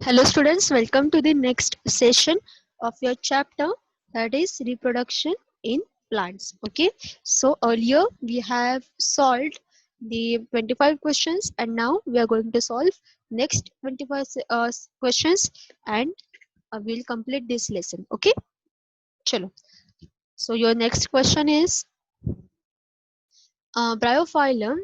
Hello students, welcome to the next session of your chapter, that is reproduction in plants. Okay, so earlier we have solved the 25 questions and now we are going to solve next 25 questions and we'll complete this lesson. Okay, chalo. So your next question is Bryophyllum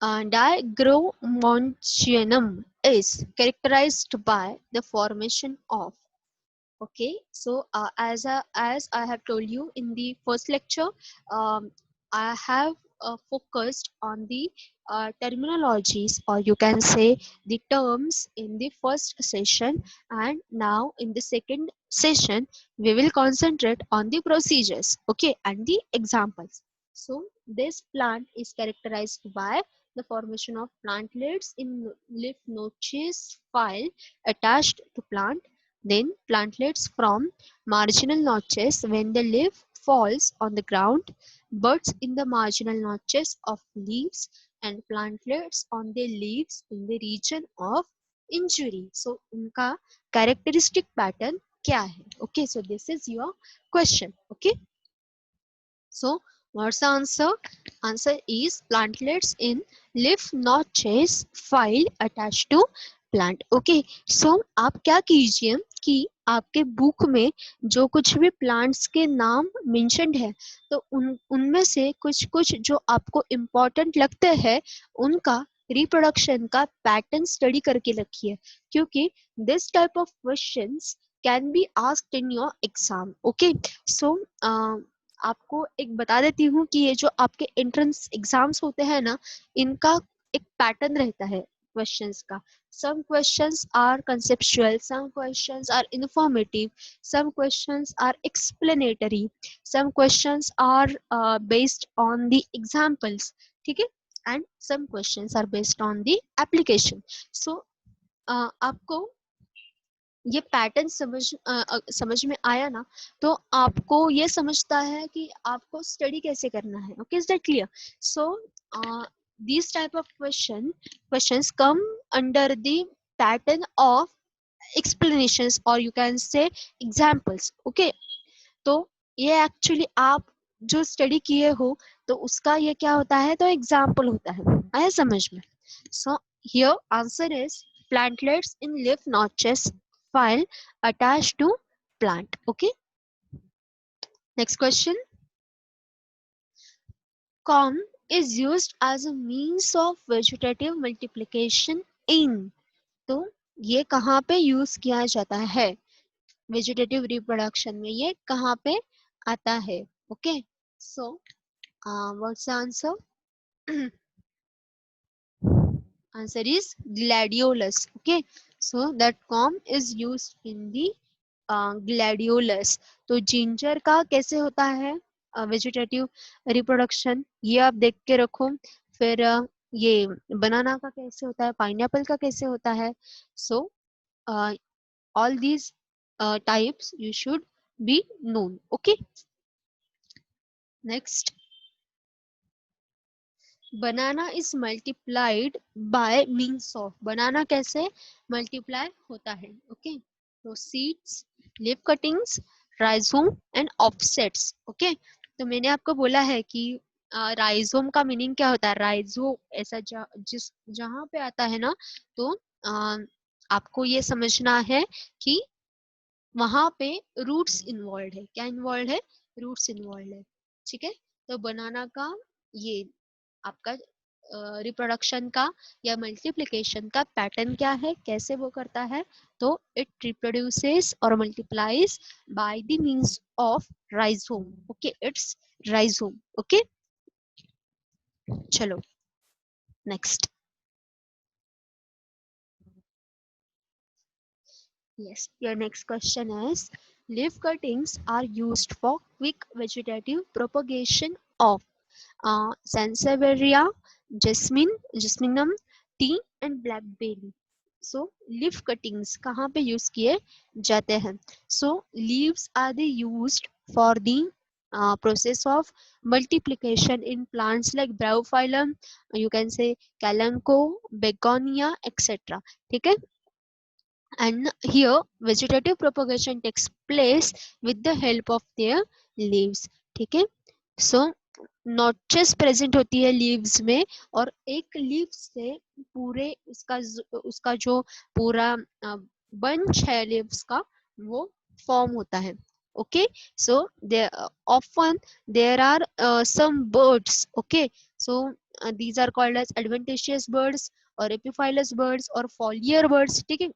digromontianum is characterized by the formation of. Okay, so as I have told you in the first lecture, I have focused on the terminologies, or you can say the terms, in the first session, and now in the second session we will concentrate on the procedures, okay, and the examples. So this plant is characterized by the formation of plantlets in leaf noches file attached to plant, then plantlets from marginal notches when the leaf falls on the ground, buds in the marginal notches of leaves, and plantlets on the leaves in the region of injury. So उनका characteristic pattern क्या है? Okay, so this is your question. Okay, so what's the answer? Answer is plantlets in leaf notches file attached to plant. Okay, so आप क्या कीजिए कि आपके book में जो कुछ भी प्लांट्स के नाम मेंशन्ड है तो उनमें से कुछ कुछ जो आपको इम्पोर्टेंट लगते हैं उनका रिप्रोडक्शन का पैटर्न स्टडी करके रखिए, क्योंकि this type of questions can be asked in your exam. Okay, so आपको एक बता देती हूँ कि ये जो आपके एंट्रेंस एग्जाम्स होते हैं ना, इनका एक पैटर्न रहता है क्वेश्चंस का. some questions are conceptual, some questions are informative, some questions are explanatory, some questions are based on the examples, ठीक है, and some questions are based on the application. So आपको ये पैटर्न समझ में आया ना, तो आपको ये समझता है कि आपको स्टडी कैसे करना है. Okay, is that clear? So these type of questions come under the pattern of explanations, or you can say examples. Okay, तो ये एक्चुअली आप जो स्टडी किए हो तो उसका ये क्या होता है, तो एग्जाम्पल होता है. आया समझ में? So here answer is plantlets in leaf notches file attached to plant. Okay, next question. Corm is used as a means of vegetative multiplication in. तो ये कहाँ पे यूज किया जाता है? वेजिटेटिव रिप्रोडक्शन में ये कहाँ पे आता है? Okay, so what's the answer? Answer is gladiolus. Okay, so that corm is used in the gladiolus. तो जिंजर का कैसे होता है वेजिटेटिव रिप्रोडक्शन, ये आप देख के रखो. फिर ये बनाना का कैसे होता है, पाइनएप्पल का कैसे होता है. So all these types you should be known. Okay, next. Banana is multiplied by means of. Banana कैसे मल्टीप्लाई होता है? ओके, तो seeds, leaf cuttings, rhizome and offsets. Okay, तो मैंने आपको बोला है कि राइजोम का मीनिंग क्या होता है. राइजो ऐसा जिस जहाँ पे आता है ना, तो आपको ये समझना है कि वहां पे रूट्स इन्वॉल्व है. क्या इन्वॉल्व है? रूट्स इन्वॉल्व है. ठीक है, तो बनाना का ये आपका रिप्रोडक्शन का या मल्टीप्लिकेशन का पैटर्न क्या है, कैसे वो करता है? तो इट रिप्रोड्यूसेस और multiplies by the means of rhizome. Okay, it's rhizome. Okay, चलो next. Yes, your next question is leaf cuttings are used for quick vegetative propagation of Sansevieria, jasminum, tea and blackberry. So leaf cuttings कहाँ पे use किए जाते हैं? So leaves are the used for the process of multiplication in plants like Bryophyllum, you can say Kalanchoe, Begonia, etc. ठीक है, and here vegetative propagation takes place with the help of their leaves. ठीक है, सो notches present होती है leaves में, और एक leave से पूरे उसका जो पूरा बंच है लीव्स का वो फॉर्म होता है. Okay, so they often there are some birds. Okay, so these are called as adventitious birds or epiphyllous birds or foliar birds. ठीक है,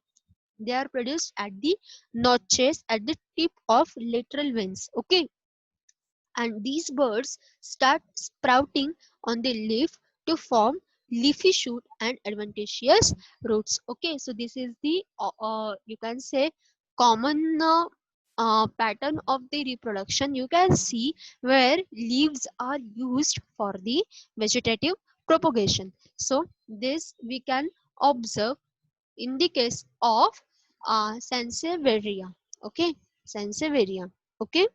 they are produced at the notches at the tip of lateral veins. Okay, and these birds start sprouting on the leaf to form leafy shoot and adventitious roots. Okay, so this is the you can say common pattern of the reproduction you can see, where leaves are used for the vegetative propagation. So this we can observe in the case of Sansevieria. Okay, Sansevieria. Okay,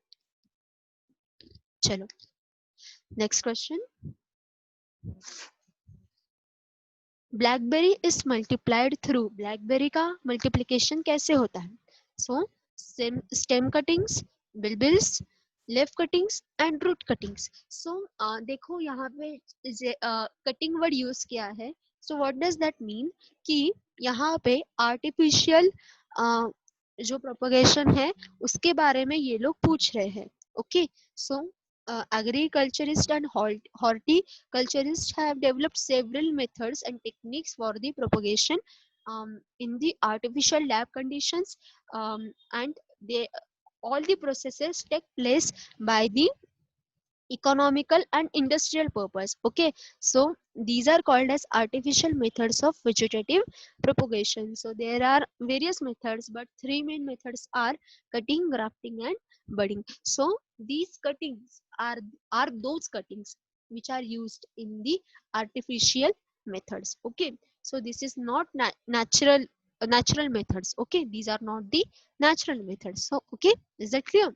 chalo. Next question. Blackberry is multiplied through. Blackberry का multiplication कैसे होता है? So stem cuttings, bulbils, leaf cuttings and root cuttings. So देखो यहाँ पे cutting word use किया है. So what does that mean कि यहाँ पे आर्टिफिशियल जो प्रोपगेशन है उसके बारे में ये लोग पूछ रहे हैं. Okay, so agriculturists and horticulturists have developed several methods and techniques for the propagation in the artificial lab conditions, and they all the processes take place by the economical and industrial purpose. Okay, so these are called as artificial methods of vegetative propagation. So there are various methods, but three main methods are cutting, grafting and budding. So these cuttings are those cuttings which are used in the artificial methods. Okay, so this is not natural methods. Okay, these are not the natural methods. So okay, is that clear?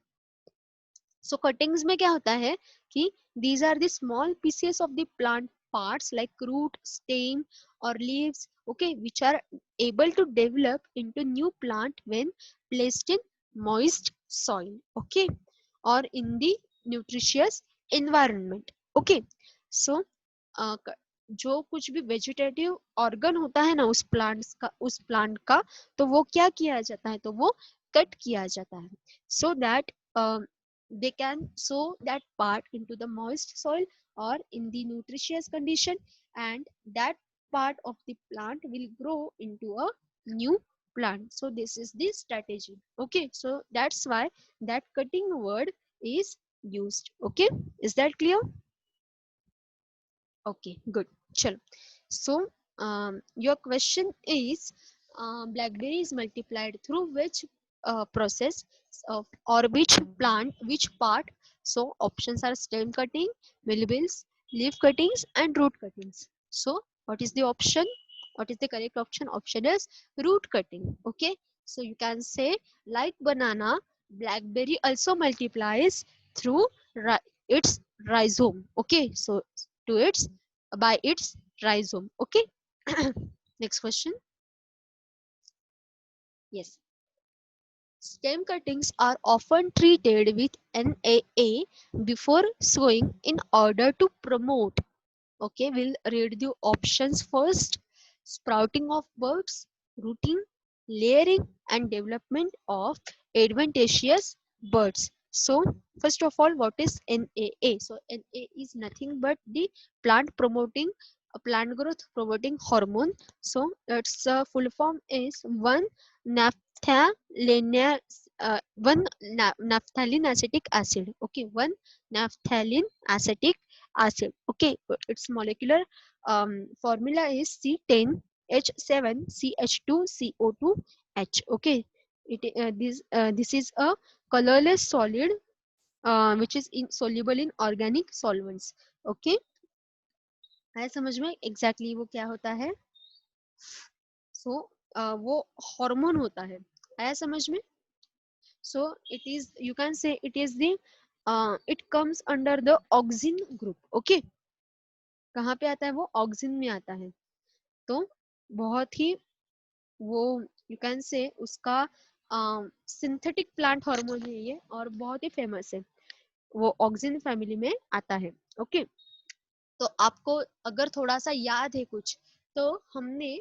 So cuttings में क्या होता है कि these are the small pieces of the plant parts like root, stem or leaves, okay, which are able to develop into new plant when placed in moist soil, okay, or in the nutritious environment. Okay, so जो कुछ भी vegetative organ होता है ना उस plant का, तो वो क्या किया जाता है, तो वो कट किया जाता है, so that they can sow that part into the moist soil or in the nutritious condition, and that part of the plant will grow into a new plant. So this is the strategy. Okay, so that's why that cutting word is used. Okay, is that clear? Okay, good. Chalo. So your question is blackberry is multiplied through which process of, or which plant, which part? So options are stem cutting, bills, leaf cuttings and root cuttings. So what is the option? What is the correct option? Option is root cutting. Okay, so you can say like banana, blackberry also multiplies through its rhizome. Okay, so to its by its rhizome. Okay. Next question. Yes, stem cuttings are often treated with NAA before sowing in order to promote. Okay, we'll read the options first. Sprouting of buds, rooting, layering and development of adventitious buds. So first of all, what is NAA? So NA is nothing but the plant growth promoting hormone. So its full form is naphthalene, naphthalene acetic acid. Okay, 1 naphthalene acetic acid. Okay, its molecular formula is C10H7CH2CO2H. Okay, this is a colorless solid which is insoluble in organic solvents. Okay, आया समझ में exactly वो क्या होता है? सो वो hormone होता है. आया समझ में? सो इट इज, यू कैन से it is the it comes under the auxin group. Okay, कहाँ पे आता है वो? ऑक्सिन में आता है. तो बहुत ही वो यू कैन से उसका सिंथेटिक प्लांट हार्मोन है ये, और बहुत ही फेमस है, वो ऑक्सिन फैमिली में आता है। ओके, तो आपको अगर थोड़ा सा याद है कुछ, तो हमने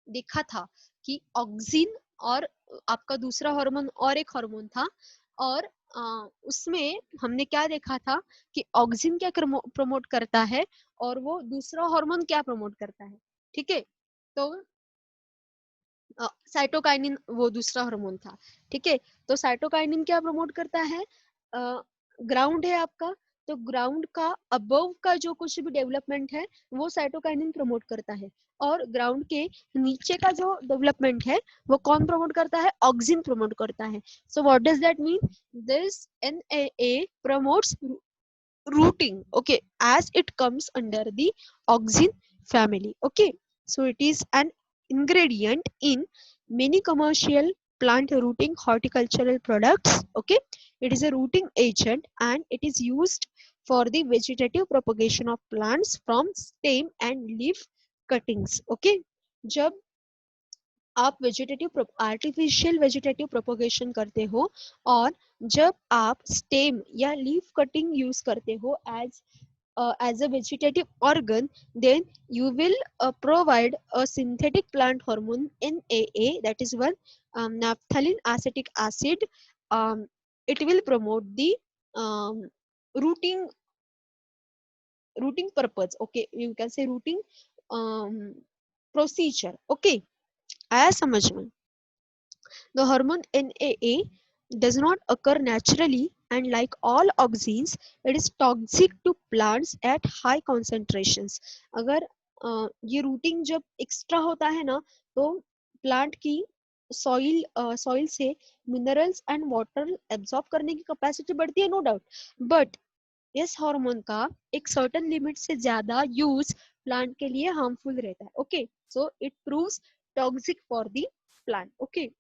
देखा था कि ऑक्सिन और आपका दूसरा हार्मोन और एक हार्मोन था, और उसमें हमने क्या देखा था कि ऑक्सिन क्या प्रमोट करता है और वो दूसरा हार्मोन क्या प्रमोट करता है। ठीक है, तो साइटोकाइनिन वो दूसरा हार्मोन था। ठीक है, तो साइटोकाइनिन क्या प्रमोट करता है, ग्राउंड है आपका, तो ग्राउंड का अबव का जो कुछ भी डेवलपमेंट है वो साइटोकाइनिन प्रमोट करता है, और ग्राउंड के नीचे का जो डेवलपमेंट है वो कौन प्रमोट करता है, ऑक्सिन प्रमोट करता है। So what does that mean, this NAA promotes rooting, okay, as it comes under the auxin family. Okay, so it is an ingredient in many commercial plant rooting horticultural products. Okay, it is a rooting agent and it is used for the vegetative propagation of plants from stem and leaf cuttings. Okay, जब आप vegetative artificial vegetative propagation करते हो, और जब आप stem या leaf cutting use करते हो as a vegetative organ, then you will provide a synthetic plant hormone NAA, that is one naphthalene acetic acid. It will promote the um, rooting rooting purpose. Okay, you can say rooting procedure. Okay, आया समझ में। The hormone NAA does not occur naturally, and like all auxins, it is toxic to plants at high concentrations. अगर ये routing जब extra होता है ना, तो प्लांट की सॉइल से मिनरल्स एंड वाटर एब्जॉर्ब करने की कैपेसिटी बढ़ती है, नो डाउट, बट इस हार्मोन का एक सर्टेन लिमिट से ज्यादा यूज प्लांट के लिए हार्मफुल रहता है। Okay, so it proves toxic for the plant. Okay,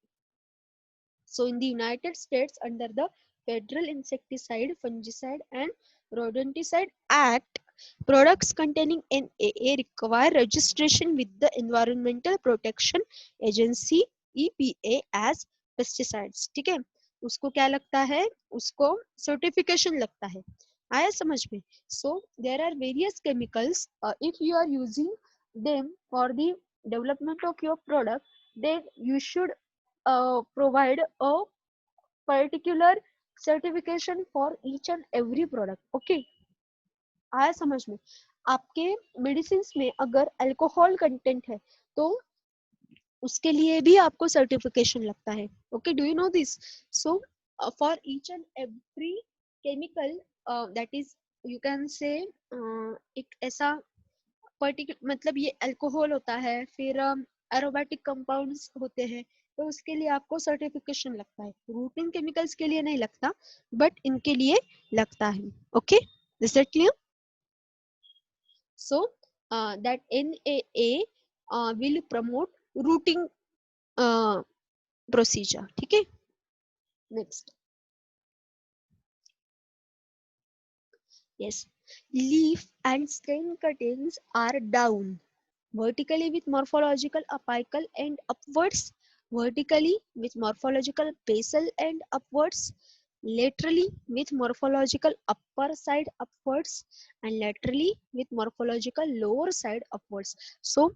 so in the United States, under the Federal Insecticide, Fungicide and Rodenticide Act, products containing NAA require registration with the Environmental Protection Agency EPA as pesticides. ठीक है, उसको क्या लगता है, उसको certification लगता है। आया समझ में? So there are various chemicals. If you are using them for the development of your product, then you should provide a particular certification for each and every product. Okay, आया समझ में? आपके मेडिसिन में अगर अल्कोहल कंटेंट है, तो उसके लिए भी आपको सर्टिफिकेशन लगता है। Okay, do you know this? So for each and every chemical, that is, you can से, एक ऐसा पर्टिकुलर, मतलब ये अल्कोहल होता है, फिर एरोमेटिक कंपाउंड्स होते हैं, तो उसके लिए आपको सर्टिफिकेशन लगता है। रूटिंग केमिकल्स के लिए नहीं लगता, बट इनके लिए लगता है। Okay, is that clear? So that NAA will promote routing procedure. ठीक है, next, yes, leaf and stem cuttings are down vertically with morphological apical end upwards, vertically with morphological basal end upwards, laterally with morphological upper side upwards, and laterally with morphological lower side upwards. So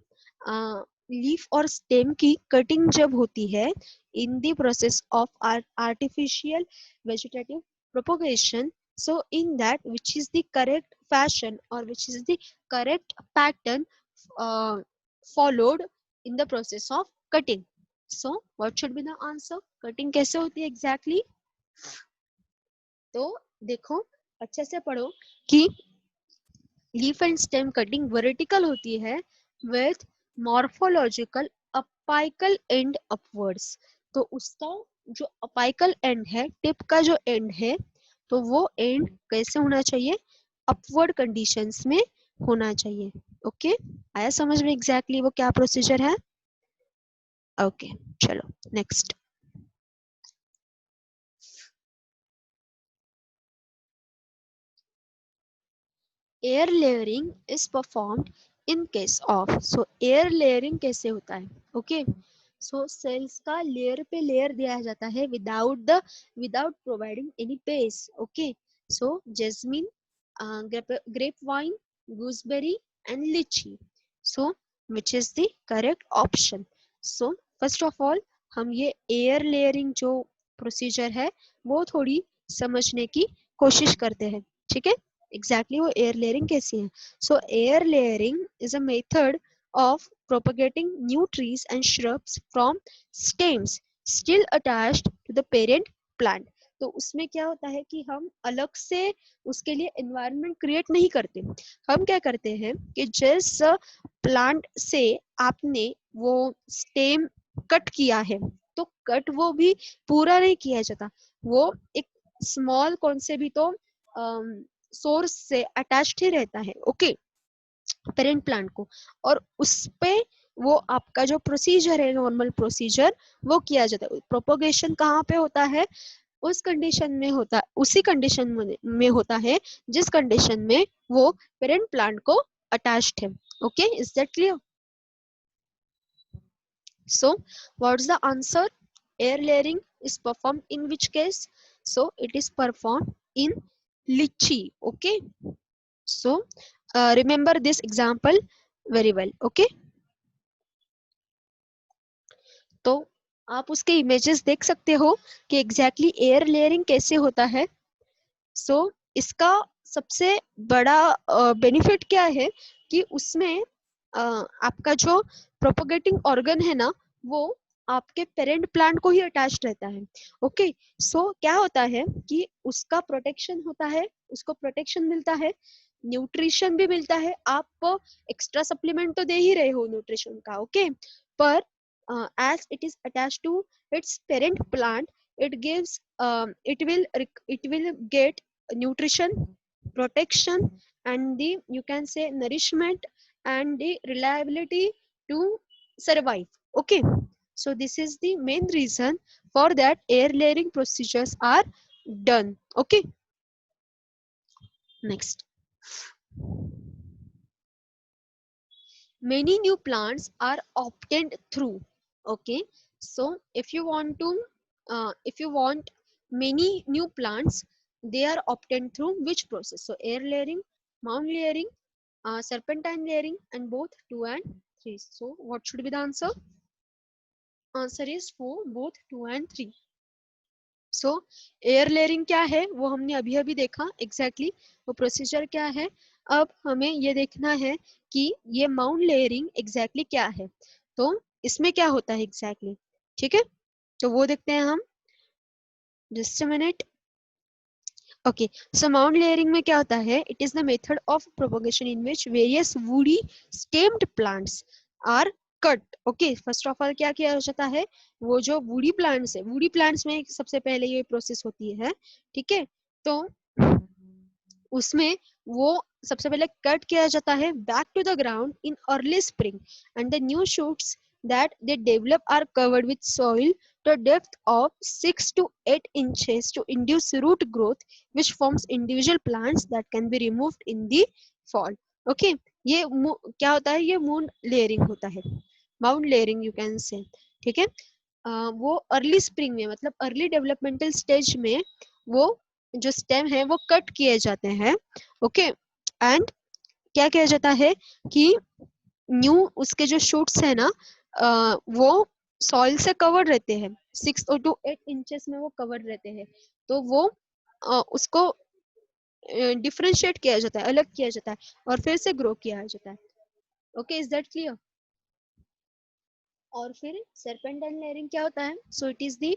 leaf और stem की cutting जब होती है in the process of artificial vegetative propagation, so in that, which is the correct fashion or which is the correct pattern uh, followed in the process of cutting. So what should be the answer? Cutting कैसे होती है exactly? तो देखो, अच्छे से पढ़ो कि leaf and stem cutting vertical होती है with morphological apical and upwards. तो उसका जो अपाइकल एंड है, टिप का जो एंड है, तो वो एंड कैसे होना चाहिए, अपवर्ड कंडीशंस में होना चाहिए। ओके, आया समझ में एग्जैक्टली वो क्या प्रोसीजर है? ओके, चलो next. Air layering is performed in case of, so air layering कैसे होता है? ओके, सो सेल्स का लेयर पे लेयर दिया जाता है without providing any base. Okay, so jasmine, grapevine, gooseberry and lychee. So which is the correct option? So first of all हम ये एयर लेयरिंग जो प्रोसीजर है वो थोड़ी समझने की कोशिश करते हैं. ठीक है, एग्जैक्टली वो एयर लेयरिंग कैसी है. सो air layering is a method of propagating new trees and shrubs from stems still attached to the parent plant. तो उसमें क्या होता है कि हम अलग से उसके लिए एनवायरनमेंट क्रिएट नहीं करते. हम क्या करते हैं कि जिस प्लांट से आपने वो स्टेम कट किया है, तो कट वो भी पूरा नहीं किया जाता, वो एक स्मॉल कौन से भी तो सोर्स से अटैच्ड ही रहता है. ओके, पेरेंट प्लांट को, और उस पे वो आपका जो प्रोसीजर है, नॉर्मल प्रोसीजर, वो किया जाता है. प्रोपोगेशन कहाँ पे होता है? उस कंडीशन में होता, उसी कंडीशन में होता है जिस कंडीशन में वो पेरेंट प्लांट को अटैच्ड है. Okay, is that clear? So what's the answer? Air layering is performed in which case? So it is performed in lychee. Okay, so remember this example very well. Okay, तो आप उसके images देख सकते हो कि exactly air layering कैसे होता है. सो इसका सबसे बड़ा बेनिफिट क्या है कि उसमें आपका जो प्रोपोगेटिंग ऑर्गन है ना, वो आपके पेरेंट प्लांट को ही अटैच रहता है. ओके, सो क्या होता है कि उसका प्रोटेक्शन होता है, उसको प्रोटेक्शन मिलता है, न्यूट्रिशन भी मिलता है. आप एक्स्ट्रा सप्लीमेंट तो दे ही रहे हो न्यूट्रिशन का. ओके, पर as it is attached to its parent plant, it gives it will get nutrition, protection, and the, you can say, nourishment and the reliability to survive. Okay, so this is the main reason for that air layering procedures are done. Okay, next. Many new plants are obtained through. Okay, so if you want many new plants, they are obtained through which process? So air layering, mound layering, serpentine layering, and both 2 and 3. So what should be the answer? Answer is for both 2 and 3. So air layering क्या है वो हमने अभी अभी देखा. Exactly वो procedure क्या है. अब हमें ये देखना है कि ये माउंट लेयरिंग एग्जैक्टली क्या है, तो इसमें क्या होता है एग्जैक्टली. ठीक है, तो वो देखते हैं हम. Just a minute. Okay, so mound layering में क्या होता है? It is the method of propagation in which various woody stemmed plants are cut. Okay, first of all क्या किया जाता है? वो जो वुडी प्लांट्स है, वुडी प्लांट्स में सबसे पहले ये प्रोसेस होती है. ठीक है, तो उसमें वो सबसे पहले कट किया जाता है back to the ground in early spring, and the new shoots that they develop are covered with soil to a depth of 6 to 8 inches to induce root growth, which forms individual plants that can be removed in the fall. Okay, ये क्या होता है? ये moon layering होता है, mount layering you can से. ठीक है, वो अर्ली स्प्रिंग में, मतलब अर्ली डेवलपमेंटल स्टेज में वो जो स्टेम है वो कट किए जाते हैं. ओके, एंड क्या किया जाता है कि न्यू उसके जो शूट्स है ना, वो सॉइल से कवर्ड रहते हैं, 6 to 8 इंचेस में वो कवर्ड रहते हैं. तो वो उसको डिफरेंशिएट किया जाता है, अलग किया जाता है, और फिर से ग्रो किया जाता है. Okay, is that clear? और फिर serpentine layering क्या होता है? So it is the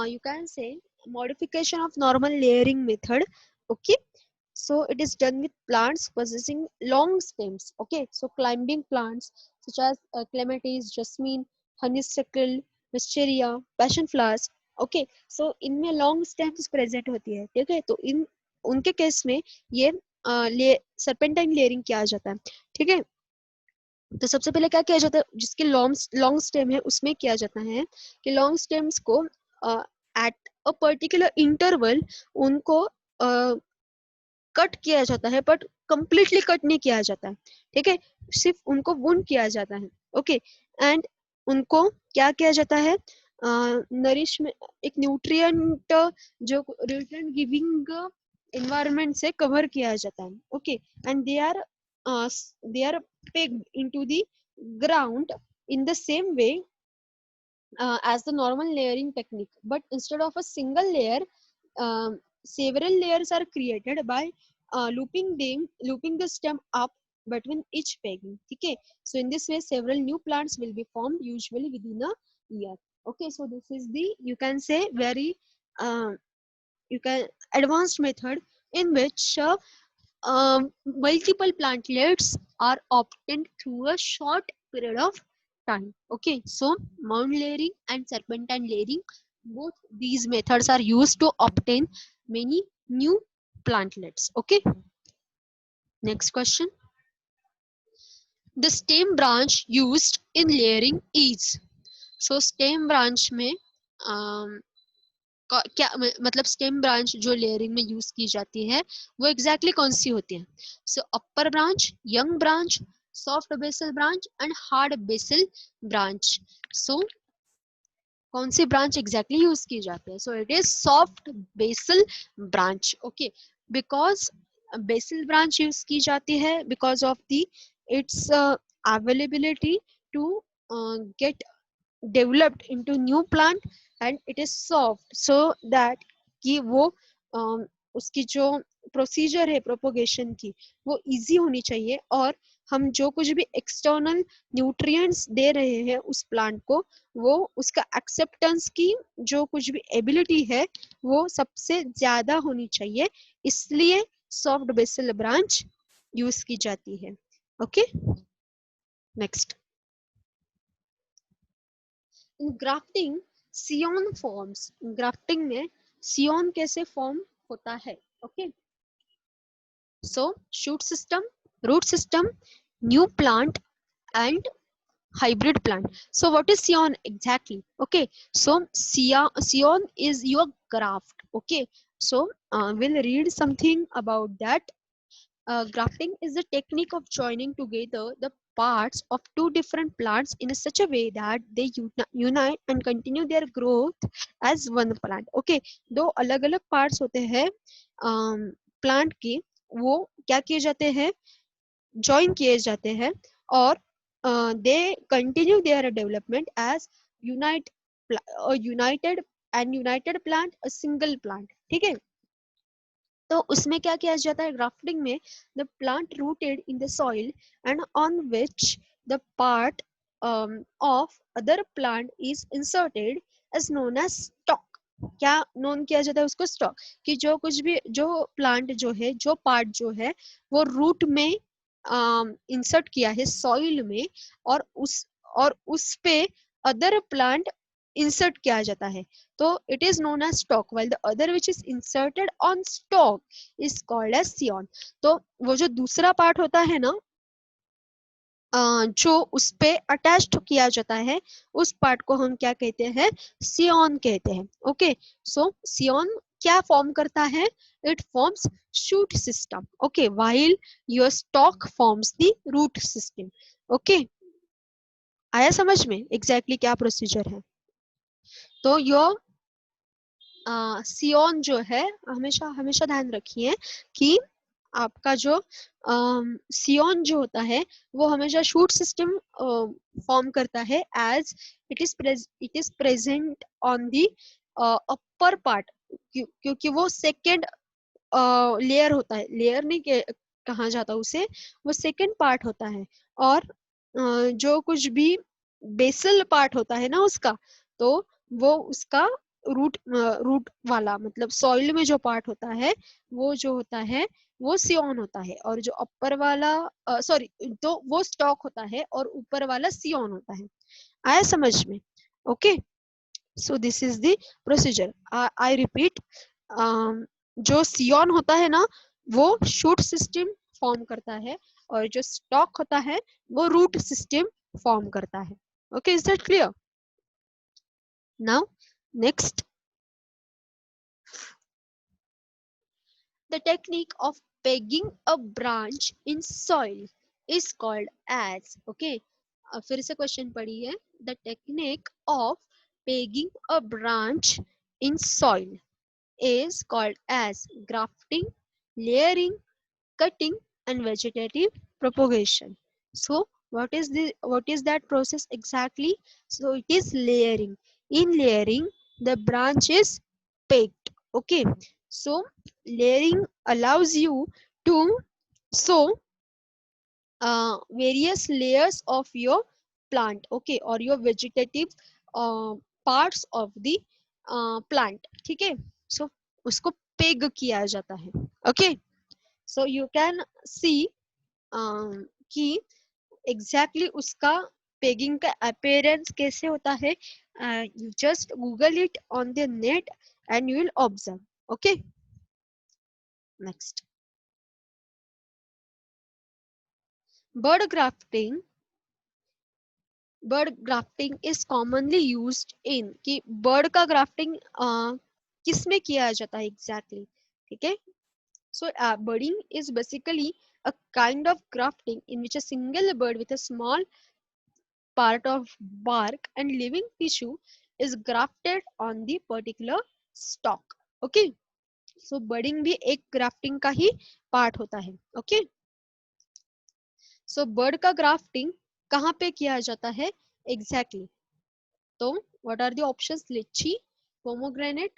you can say modification of normal layering method. Okay, so it is done with plants possessing long stems. Okay, so climbing plants such as clematis, jasmine, honeysuckle, wisteria, passion flowers. Okay, so इनमें long stems present होती है. ठीक है, तो इन उनके case में ये serpentine layering किया जाता है. ठीक है, तो सबसे पहले क्या किया जाता है? जिसके लॉन्ग स्टेम है उसमें किया जाता है कि लॉन्ग स्टेम्स को एट अ पर्टिकुलर इंटरवल उनको कट किया जाता है, बट कंप्लीटली कट नहीं किया जाता है. ठीक है, सिर्फ उनको वुंड किया जाता है. ओके, एंड उनको क्या किया जाता है, नरिशमेंट, एक न्यूट्रिएंट, जो न्यूट्रिएंट गिविंग एनवायरनमेंट से कवर किया जाता है. Okay, and they are pegged into the ground in the same way as the normal layering technique, but instead of a single layer, several layers are created by looping the stem up between each pegging. Okay, so in this way several new plants will be formed, usually within a year. Okay, so this is the, you can say, very uh, you can advanced method in which multiple plantlets are obtained through a short period of time. Okay, so mound layering and serpentine layering, both these methods are used to obtain many new plantlets. Okay, next question. The stem branch used in layering is, so stem branch में क्या मतलब stem branch जो layering में use की जाती है वो exactly कौन सी होती है. So upper branch, young branch, soft basal branch and hard basal branch. So कौन सी ब्रांच एग्जैक्टली यूज की जाती है? So it is soft basal branch. Okay, because basal branch use की जाती है because of the its availability to get developed into new plant and it is soft, so that कि वो उसकी जो प्रोसीजर है प्रोपोगेशन की वो इजी होनी चाहिए, और हम जो कुछ भी एक्सटर्नल न्यूट्रिएंट्स दे रहे हैं उस प्लांट को, वो उसका एक्सेप्टेंस की जो कुछ भी एबिलिटी है वो सबसे ज्यादा होनी चाहिए, इसलिए सॉफ्ट बेसल ब्रांच यूज की जाती है. Okay, next. In grafting scion forms, grafting में सियोन कैसे फॉर्म होता है? Okay, so shoot system, root system, new plant and hybrid plant. So what is scion exactly? Okay, so scion is your graft. Okay, so we'll read something about that. Grafting is the technique of joining together the parts of two different plants in such a way that they unite and continue their growth as one plant. Okay, दो अलग अलग parts होते हैं plant के, वो क्या किए जाते हैं, join किए जाते हैं, और they continue their development as unite united plant, a single plant. ठीक है, तो उसमें क्या किया जाता है ग्राफ्टिंग में, the plant rooted in the soil and on which the part of other plant is inserted is known as stock. क्या नोन किया जाता है उसको? स्टॉक. कि जो कुछ भी जो प्लांट जो है, जो पार्ट जो है वो रूट में इंसर्ट किया है सॉइल में, और उस पे अदर प्लांट इंसर्ट किया जाता है, तो it is known as stalk, while the other which is inserted on stalk is called as scion. तो वो जो दूसरा पार्ट होता है ना, जो उस पे अटैच्ड किया जाता है, उस पार्ट को हम क्या कहते हैं? सियोन कहते हैं. ओके, सो सियोन क्या फॉर्म करता है? It forms shoot system. Okay, while your stalk forms the root system. Okay, आया समझ में एग्जैक्टली क्या प्रोसीजर है? तो योर सियोन जो है, हमेशा हमेशा ध्यान रखिए कि आपका जो सियोन जो होता है वो हमेशा शूट सिस्टम फॉर्म करता है as it is present on the upper part, क्योंकि वो सेकेंड लेयर होता है, लेयर नहीं कहा जाता उसे, वो सेकेंड पार्ट होता है. और जो कुछ भी बेसल पार्ट होता है ना उसका, तो वो उसका रूट वाला मतलब सॉइल में जो पार्ट होता है वो जो होता है वो सियोन होता है, और जो अपर वाला सॉरी तो वो स्टॉक होता है और ऊपर वाला सियोन होता है. आया समझ में? Okay, so this is the procedure. I repeat, जो सियोन होता है ना वो शूट सिस्टम फॉर्म करता है, और जो स्टॉक होता है वो रूट सिस्टम फॉर्म करता है. Okay, is that clear? Now next, the technique of pegging a branch in soil is called as. Okay, फिर से क्वेश्चन पढ़िए. the technique of pegging a branch in soil is called as grafting, layering, cutting, and vegetative propagation. So what is that process exactly? So it is layering. In layering, the branch is pegged. Okay. So layering allows you to sow various layers of your plant, okay, or your vegetative uh, parts of the plant, ठीक है. So उसको peg किया जाता है. Okay, so you can see कि exactly उसका pegging का appearance कैसे होता है. You just google it on the net and you will observe. Okay, next, bird grafting. Bud grafting is commonly used in कि बर्ड का ग्राफ्टिंग किस में किया जाता है एग्जैक्टली, ठीक है. So budding is basically a kind of grafting in which a single bird with a small part of bark and living tissue is grafted on the particular stalk. Okay, so बर्डिंग भी एक grafting का ही part होता है. Okay, सो bird का grafting कहाँ पे किया जाता है exactly. So, what are the options? Lychee, pomegranate,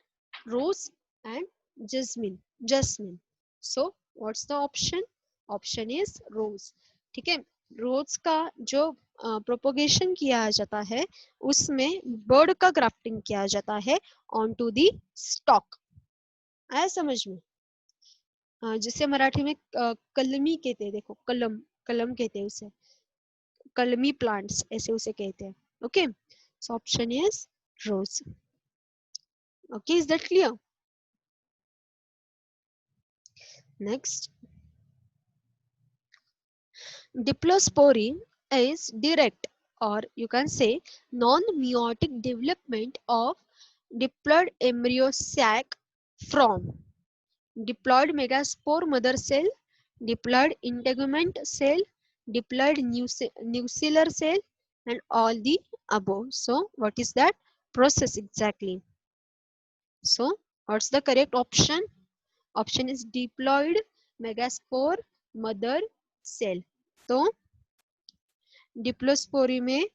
rose, and jasmine. Jasmine. So, what's the option? Option is rose. ठीक है. रोज का जो प्रोपोगेशन किया जाता है उसमें बर्ड का ग्राफ्टिंग किया जाता है ऑन टू दी स्टॉक. आया समझ में. जिसे मराठी में कलमी कहते हैं. देखो कलम, कलम कहते हैं उसे, कलमी प्लांट्स ऐसे उसे कहते हैं. Okay, so option is rose. Okay, is that clear? Next, diplospory is direct, or you can say non-meiotic development of diploid embryo sac from diploid megaspore mother cell, diploid integument cell, diploid nuclear cell, and all the above. So, what is that process exactly? So, what's the correct option? Option is diploid megaspore mother cell. तो diplospory में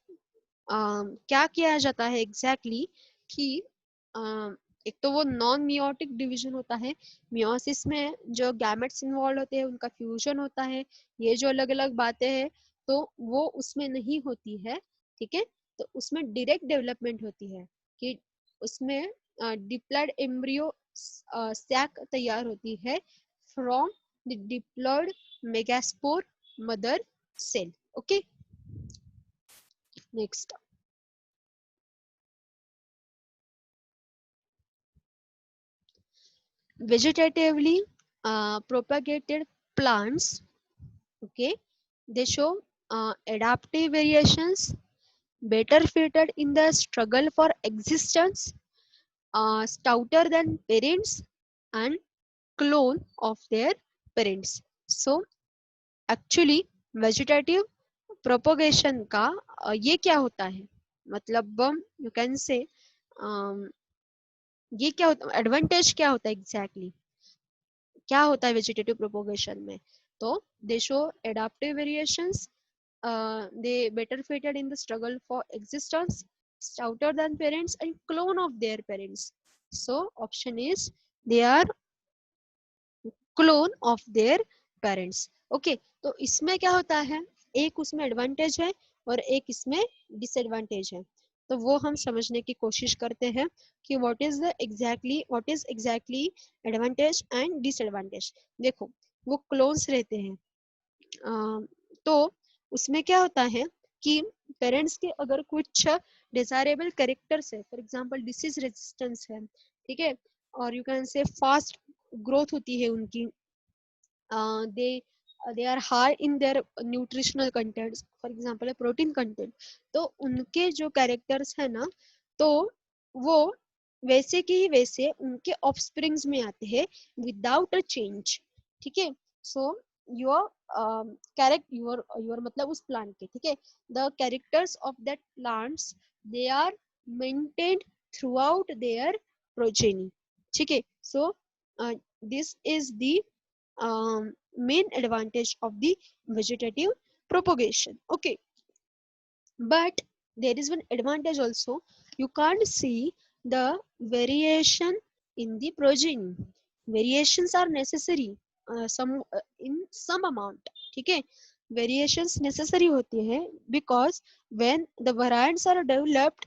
क्या किया जाता है exactly कि एक तो वो नॉन मियोटिक डिवीजन होता है. मियोसिस में जो गैमेट्स इन्वॉल्व होते हैं उनका फ्यूजन होता है. ये जो अलग अलग बातें हैं तो वो उसमें नहीं होती है, ठीक है. तो उसमें डायरेक्ट डेवलपमेंट होती है कि उसमें डिप्लॉयड एम्ब्रियो सैक तैयार होती है from the diploid megaspore mother cell. Okay, next, vegetatively propagated plants, okay, they show adaptive variations, better fitted in the struggle for existence, stouter than parents, and clone of their parents. So actually vegetative propagation का ये क्या होता है, मतलब you can से ये क्या होता है, एडवांटेज क्या होता है एग्जैक्टली, क्या होता है वेजिटेटिव प्रोपोगेशन में. तो दे show adaptive variations, they better fitted in the struggle for existence, stouter than parents, and clone of their parents. So option is they are clone of their parents. Okay, तो इसमें क्या होता है, एक उसमें advantage है और एक इसमें डिसएडवांटेज है. तो वो हम समझने की कोशिश करते हैं कि what is exactly advantage and disadvantage. देखो वो क्लोन्स रहते हैं, तो उसमें क्या होता है कि पेरेंट्स के अगर कुछ डिजायरेबल कैरेक्टर्स है, फॉर एग्जांपल डिसीज रेजिस्टेंस है, ठीक है, और यू कैन से फास्ट ग्रोथ होती है उनकी, they they are high in their nutritional contents, for example protein content, तो उनके जो कैरेक्टर्स है ना, तो वो वैसे के ही वैसे उनके ऑफस्प्रिंग्स में आते हैं विदाउट अ चेंज. ठीक है, सो योर कैरेक्ट योर मतलब उस प्लांट के, ठीक है, the characters of that plants they are maintained throughout their progeny, ठीक है। So this is the main advantage of the vegetative propagation. Okay, but there is one advantage also. You can't see the variation in the progeny. Variations are necessary, some in some amount, ठीक है, variations necessary होती है because when the variants are developed,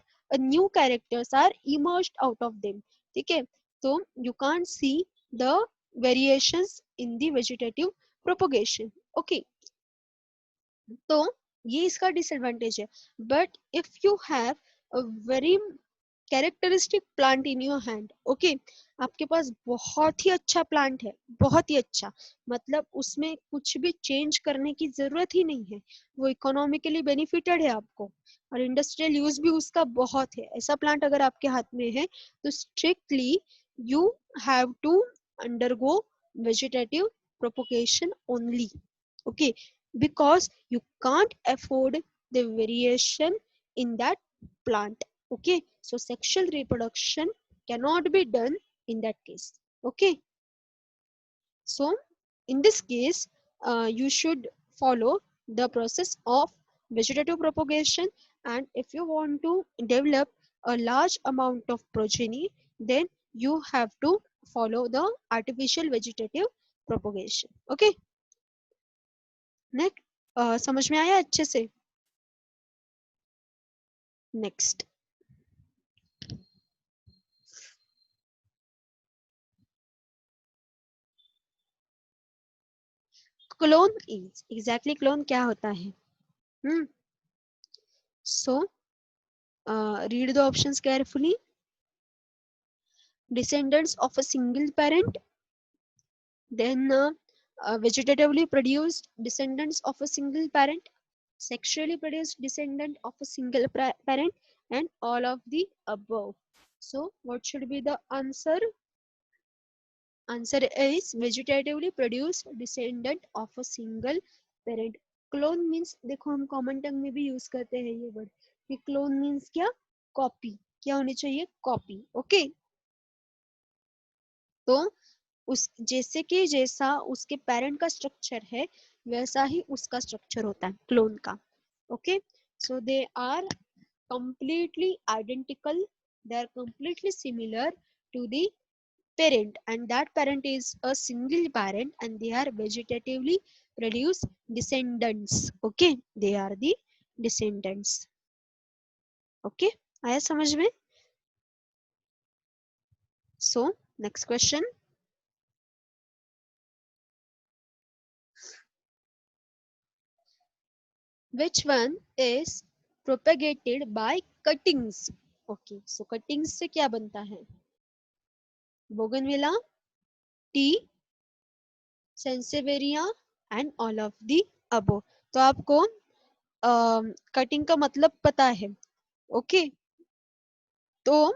new characters are emerged out of them, ठीक है। so you can't see the variations in the vegetative propagation. Okay, तो ये इसका disadvantage है। But if you have a very characteristic plant in your hand, okay, आपके पास बहुत ही अच्छा plant है, बहुत ही अच्छा, मतलब उसमें कुछ भी चेंज करने की जरूरत ही नहीं है, वो इकोनॉमिकली बेनिफिटेड है आपको और इंडस्ट्रियल यूज भी उसका बहुत है, ऐसा प्लांट अगर आपके हाथ में है तो strictly you have to undergo vegetative propagation only, okay, because you can't afford the variation in that plant, okay. So sexual reproduction cannot be done in that case, okay. So in this case, you should follow the process of vegetative propagation, and if you want to develop a large amount of progeny, then you have to follow the artificial vegetative propagation, okay. Next, समझ में आया अच्छे से? Next, clone is exactly, clone क्या होता है? So read the options carefully. Descendants of a single parent, then vegetatively produced descendants of a single parent, sexually produced descendant of a single parent, and all of the above. So what should be the answer? Answer is vegetatively produced descendant of a single parent. Clone means देखो हम common टंग में भी use करते हैं ये word कि clone means क्या? Copy. क्या होनी चाहिए? कॉपी. ओके, तो उस जैसे कि जैसा उसके पेरेंट का स्ट्रक्चर है वैसा ही उसका स्ट्रक्चर होता है क्लोन का. Okay, so they are completely identical, they are completely similar to the parent, and that parent is a single parent and they are vegetatively produced descendants. Okay, they are the descendants. Okay, आया समझ में? So next question. Which one is propagated by cuttings? Okay, so cuttings से क्या बनता है? Bougainvillea, tea, sansevieria and all of the above. तो आपको cutting का मतलब पता है, ओके. तो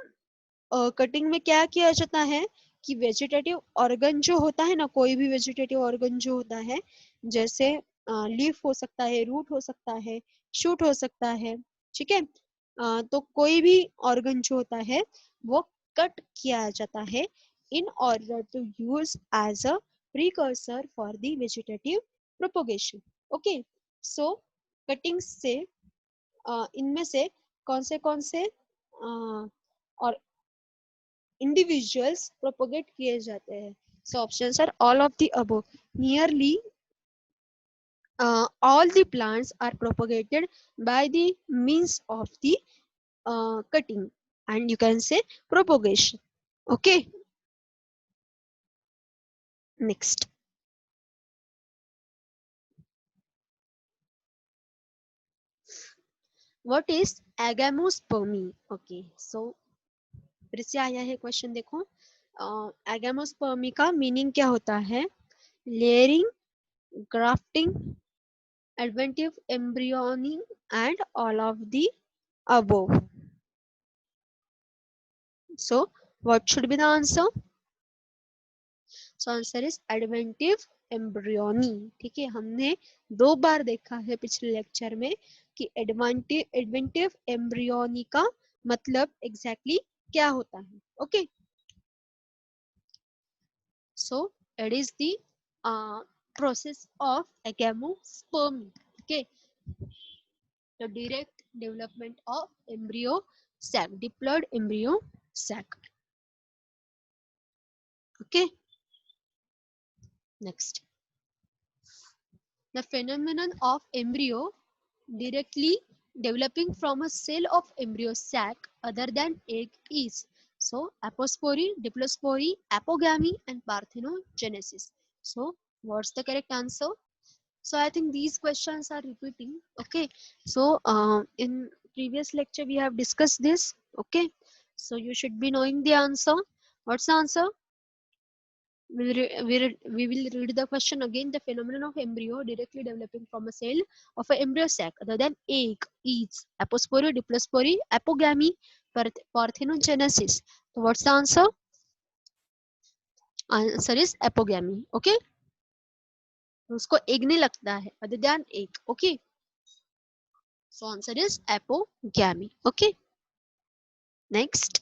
कटिंग में क्या किया जाता है कि वेजिटेटिव ऑर्गन जो होता है ना, कोई भी वेजिटेटिव ऑर्गन जो होता है, जैसे लीफ हो सकता है, रूट हो सकता है, शूट हो सकता है, ठीक है, तो कोई भी ऑर्गन जो होता है वो कट किया जाता है in order to use as a precursor for the vegetative propagation. Okay, so cutting से इनमें से कौन से और individuals propagate किए जाते हैं? So options are all of the above. Nearly all the plants are propagated by the means of the cutting, and you can say propagation. Okay, next. What is agamospermy? Okay, so फिर से आया है question, देखो. एगामोस्पर्मी का meaning क्या होता है? Layering, grafting, adventive embryoning, and all of the above. So what should be the answer? So answer is adventive embryony. ठीक है, हमने 2 बार देखा है पिछले लेक्चर में कि एडवेंटिव एम्ब्रियोनी का मतलब एग्जैक्टली क्या होता है। Okay, so it is the process of agamospermy. Okay, the direct development of embryo sac, diploid embryo sac. Okay, next, the phenomenon of embryo directly developing from a cell of embryo sac other than egg is so apospory, diplospory, apogamy, and parthenogenesis. So what's the correct answer? So I think these questions are repeating. Okay, so in previous lecture we have discussed this. Okay, so you should be knowing the answer. What's the answer? We will read the question again. The phenomenon of embryo directly developing from a cell of an embryo sac other than egg is apospory, diplospory, apogamy, parthenogenesis. So what's the answer? Answer is apogamy. Okay, उसको egg नहीं लगता है other than egg. Okay, so answer is apogamy. Okay, next,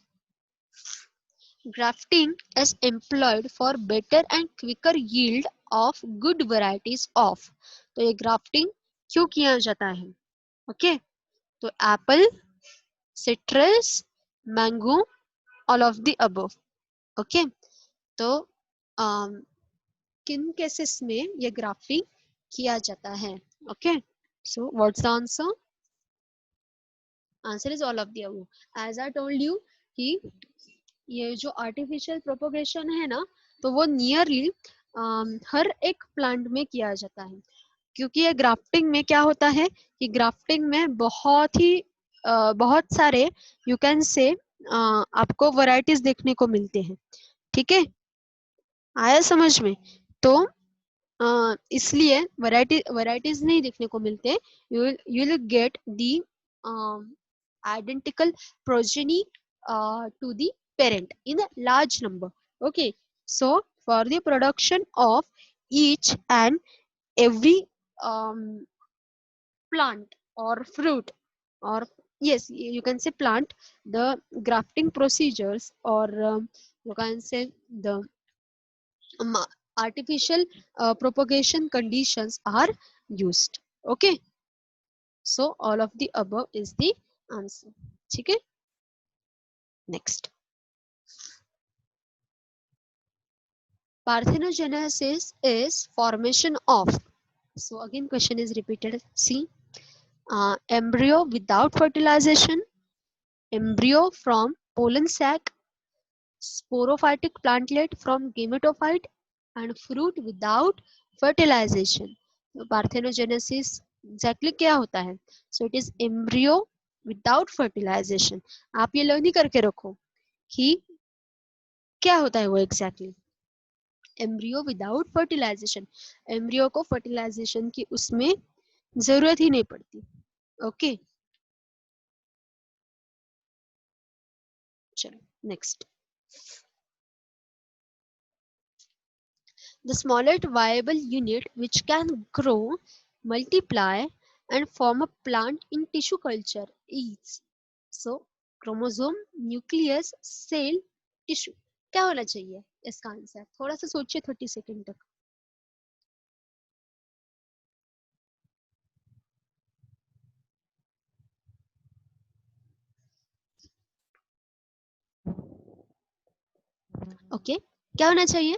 grafting is employed for better and quicker yield of good varieties of. तो ये grafting क्यों किया जाता है? ओके, तो apple, citrus, mango, all of the above. Okay, तो किन cases में ये ग्राफ्टिंग किया जाता है? Okay, so what's the answer? Answer is all of the above. As I told you कि ये जो आर्टिफिशियल प्रोपोगेशन है ना, तो वो नियरली हर एक प्लांट में किया जाता है. क्योंकि ये ग्राफ्टिंग में क्या होता है कि ग्राफ्टिंग में बहुत सारे यू कैन से आपको वैरायटीज देखने को मिलते हैं. ठीक है, आया समझ में? तो इसलिए वैरायटीज नहीं देखने को मिलते. You will get the identical progeny to the parent in a large number. Okay, so for the production of each and every plant or fruit, or yes, you can say plant, the grafting procedures, or you can say the um, artificial propagation conditions are used. Okay, so all of the above is the answer. Okay, next, parthenogenesis is formation of. So again question is repeated. See, embryo without fertilization, embryo from pollen sac, sporophytic plantlet from gametophyte, and fruit without fertilization. तो parthenogenesis exactly क्या होता है? So it is embryo without fertilization. आप ये learn नहीं करके रखो कि क्या होता है वो exactly. Embryo without fertilization, embryo को फर्टिलाइजेशन की उसमें जरूरत ही नहीं पड़ती. ओके, चलो next. The smallest viable unit which can grow, multiply, and form a plant in tissue culture is so chromosome, nucleus, cell, tissue. क्या होना चाहिए इसका आंसर? थोड़ा सा सोचिए 30 सेकंड तक. ओके, क्या होना चाहिए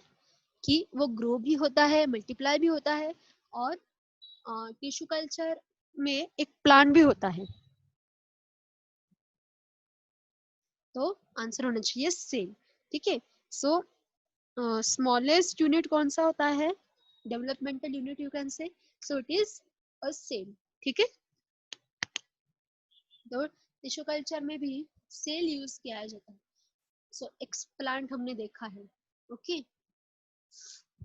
कि वो ग्रो भी होता है, मल्टीप्लाई भी होता है, और टिश्यू कल्चर में एक प्लांट भी होता है. तो आंसर होना चाहिए सेल. ठीक है, सो स्मॉलेस्ट यूनिट कौन सा होता है? Developmental unit you can say. So it is a cell. ठीक है, तो टिश्यू कल्चर में भी सेल यूज किया जाता है. सो एक्सप्लांट हमने देखा है. ओके,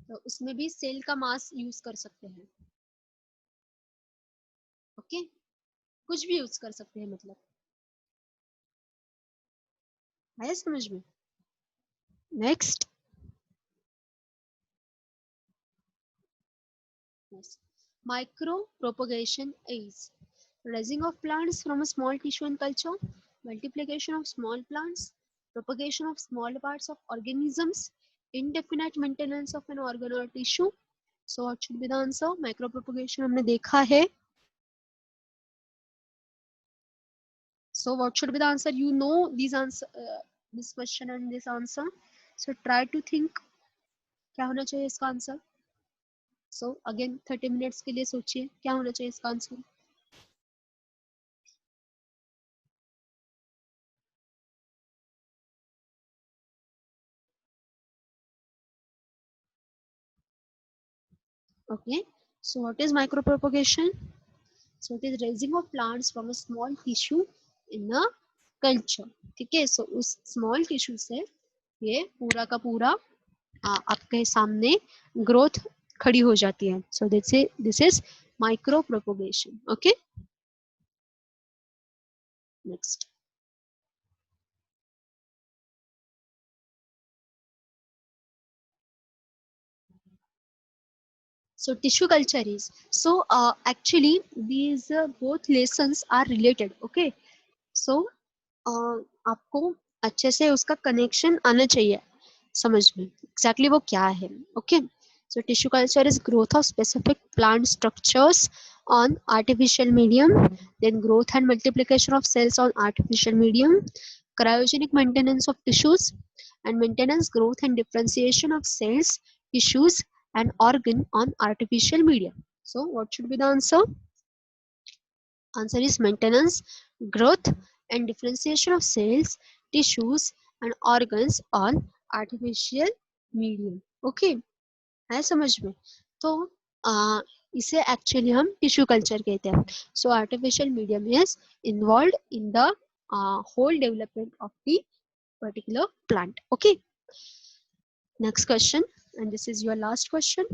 तो उसमें भी सेल का मास यूज कर सकते हैं. ओके, कुछ भी यूज कर सकते हैं मतलब. आया समझ में? Next, Yes. Micro propagation is raising of plants from a small tissue and culture, multiplication of small plants, propagation of small parts of organisms, indefinite maintenance of an organ or tissue. So what should be the answer? Micro propagation हमने देखा है. So what should be the answer? You know these answer, this question and this answer. So try to think क्या होना चाहिए इसका answer. So again 30 minutes के लिए सोचिए क्या होना चाहिए इसका answer. Okay. So what is micropropagation? So it is raising of plants from a small tissue in a culture. ठीक है. So उस small tissue से ये पूरा का पूरा आपके सामने ग्रोथ खड़ी हो जाती है. So this is micropropagation. Okay. Next. So tissue culture is so actually these both lessons are related. Okay. So आपको अच्छे से उसका कनेक्शन आना चाहिए समझ में एग्जैक्टली वो क्या है. Okay. So tissue culture is growth of specific plant structures on artificial medium, then growth and multiplication of cells on artificial medium, cryogenic maintenance of tissues, and maintenance, growth and differentiation of cells, tissues, and organ on artificial medium. So what should be the answer? Answer is maintenance, growth, and differentiation of cells, tissues, and organs on artificial medium. Okay. है समझ में. तो इसे actually हम tissue culture कहते हैं. So artificial medium is involve in the whole development of the particular plant. Okay. Next question, and this is your last question.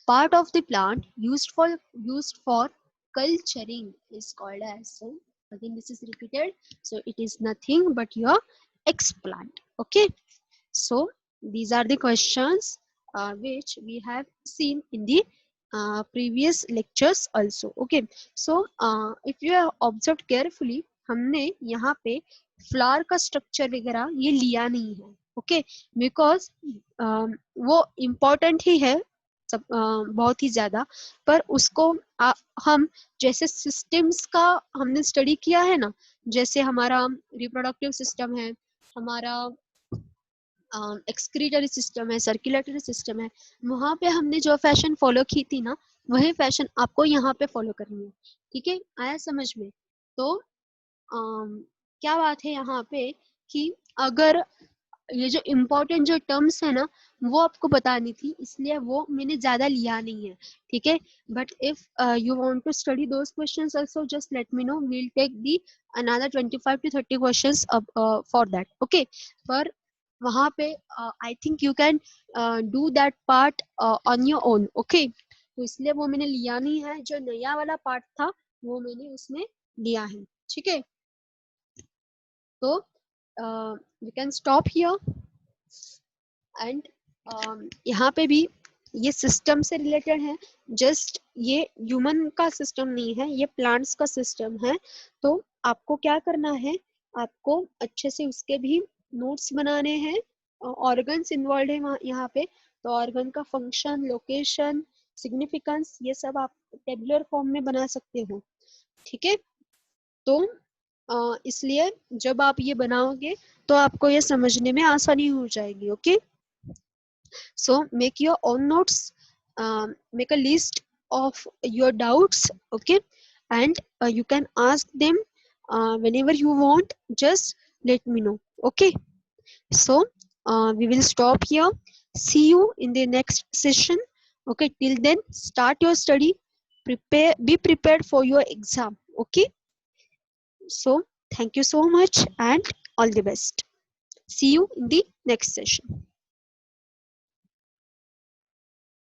Part of the plant used for culturing is called as. So again this is repeated. So it is nothing but your explant. Okay. So these are the questions which we have seen in the previous lectures also. Okay. So if you have observed carefully, हमने यहाँ पे flower का structure वगैरह ये लिया नहीं है. Okay. Because वो इम्पोर्टेंट ही है सब बहुत ही ज्यादा, पर उसको हम जैसे सिस्टम्स का हमने स्टडी किया है ना, जैसे हमारा रिप्रोडक्टिव सिस्टम है, हमारा एक्सक्रीटरी सिस्टम है, सर्कुलेटरी सिस्टम है, वहां पे हमने जो फैशन फॉलो की थी ना, वही फैशन आपको यहाँ पे फॉलो करनी है. ठीक है. आया समझ में. तो क्या बात है यहाँ पे कि अगर ये जो इम्पोर्टेंट जो टर्म्स है ना वो आपको बतानी थी, इसलिए वो मैंने ज्यादा लिया नहीं है. ठीक है. But if you want to study those questions also just let me know, we will take the another 25 to 30 questions for that. Okay. पर वहां पे I think you can do that part on your own. Okay. तो इसलिए वो मैंने लिया नहीं है. जो नया वाला पार्ट था वो मैंने उसमें लिया है. ठीक है. तो we can stop here. And यहाँ पे भी ये सिस्टम से रिलेटेड है. जस्ट ये ह्यूमन का सिस्टम नहीं है, ये प्लांट्स का सिस्टम है. तो आपको क्या करना है, आपको अच्छे से उसके भी नोट्स बनाने हैं. ऑर्गन्स इन्वॉल्व है यहाँ पे, तो ऑर्गन का फंक्शन, लोकेशन, सिग्निफिकेंस, ये सब आप टेबुलर फॉर्म में बना सकते हो. ठीक है. तो इसलिए जब आप ये बनाओगे तो आपको ये समझने में आसानी हो जाएगी. Okay. So make your own notes, make a list of your doubts. Okay. And you can ask them whenever you want. Just let me know. Okay. So we will stop here. See you in the next session. Okay. Till then, start your study. Be prepared for your exam. Okay. So thank you so much and all the best. See you in the next session.